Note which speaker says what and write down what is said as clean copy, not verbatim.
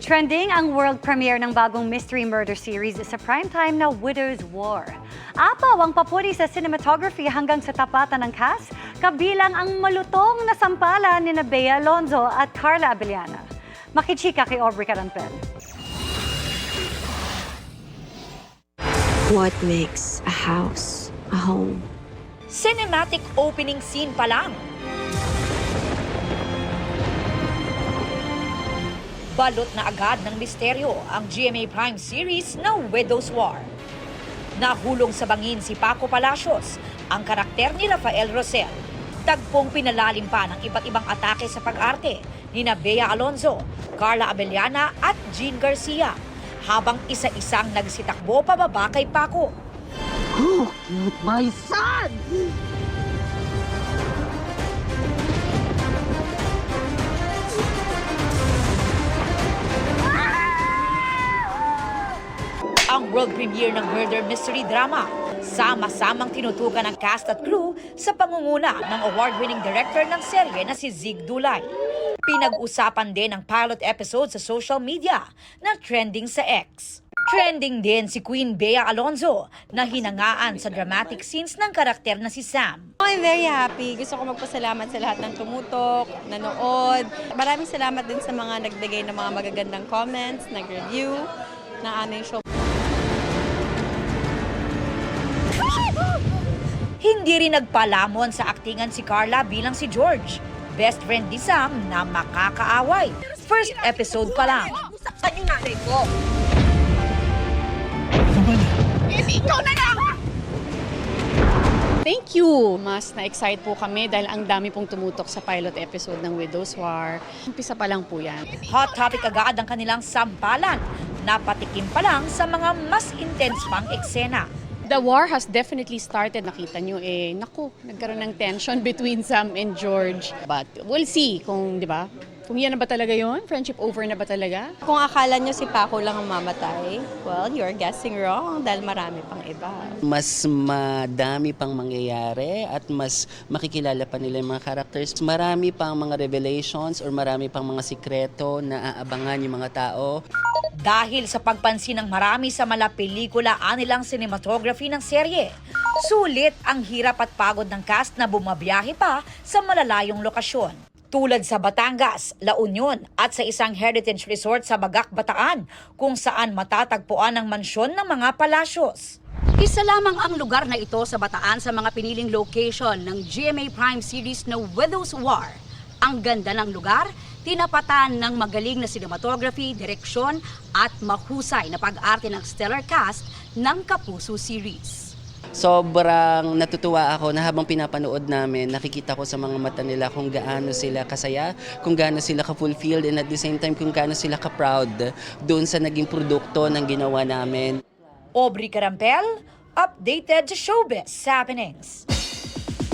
Speaker 1: Trending ang world premiere ng bagong mystery murder series sa primetime na Widow's War. Apaw ang papuri sa cinematography hanggang sa tapatan ng cast, kabilang ang malutong na sampalan ni Bea Alonzo at Carla Abellana. Makichika kay Aubrey Carampel.
Speaker 2: What makes a house a home?
Speaker 3: Cinematic opening scene pa lang. Balot na agad ng misteryo ang GMA Prime series na Widow's War. Nahulong sa bangin si Paco Palacios, ang karakter ni Rafael Rosel. Tagpong pinalalim pa ng iba't ibang atake sa pag-arte ni Bea Alonzo, Carla Abellana at Jean Garcia, habang isa-isang nagsitakbo pababa kay Paco.
Speaker 4: Oh, cute, my son!
Speaker 3: Ang world premiere ng murder mystery drama. Sama-samang tinutukan ng cast at crew sa pangunguna ng award-winning director ng serye na si Zig Dulay. Pinag-usapan din ang pilot episode sa social media na trending sa X. Trending din si Queen Bea Alonzo na hinangaan sa dramatic scenes ng karakter na si Sam.
Speaker 5: I'm very happy. Gusto ko magpasalamat sa lahat ng tumutok, nanood. Maraming salamat din sa mga nagbigay ng mga magagandang comments, nag-review ng aming show.
Speaker 3: Hindi rin nagpalamon sa aktingan si Carla bilang si George, best friend ni Sam na makakaaway. First episode pa lang.
Speaker 5: Saktan yung nanay ko.
Speaker 4: Ikaw na lang!
Speaker 6: Thank you! Mas na-excite po kami dahil ang dami pong tumutok sa pilot episode ng Widow's War. Umpisa pa lang po yan.
Speaker 3: Hot topic agad ang kanilang sampalan. Napatikim pa lang sa mga mas intense pang eksena.
Speaker 6: The war has definitely started. Nakita nyo nagkaroon ng tension between Sam and George. But we'll see kung, di ba? Kung yan na ba talaga yun? Friendship over na ba talaga?
Speaker 5: Kung akala nyo si Paco lang ang mamatay, well, you're guessing wrong dahil marami pang iba.
Speaker 7: Mas madami pang mangyayari at mas makikilala pa nila yung mga characters. Marami pang mga revelations or marami pang mga sikreto na aabangan yung mga tao.
Speaker 3: Dahil sa pagpansin ng marami sa malapelikula anilang cinematography ng serye, sulit ang hirap at pagod ng cast na bumabiyahe pa sa malalayong lokasyon. Tulad sa Batangas, La Union at sa isang heritage resort sa Bagac, Bataan, kung saan matatagpuan ang mansyon ng mga Palacios. Isa lamang ang lugar na ito sa Bataan sa mga piniling location ng GMA Prime series na Widow's War. Ang ganda ng lugar, tinapatan ng magaling na cinematography, direksyon at mahusay na pag-arte ng stellar cast ng Kapuso series.
Speaker 7: Sobrang natutuwa ako na habang pinapanood namin, nakikita ko sa mga mata nila kung gaano sila kasaya, kung gaano sila ka-fulfilled, and at the same time kung gaano sila ka-proud doon sa naging produkto ng ginawa namin.
Speaker 3: Aubrey Carampel, updated to showbiz happenings.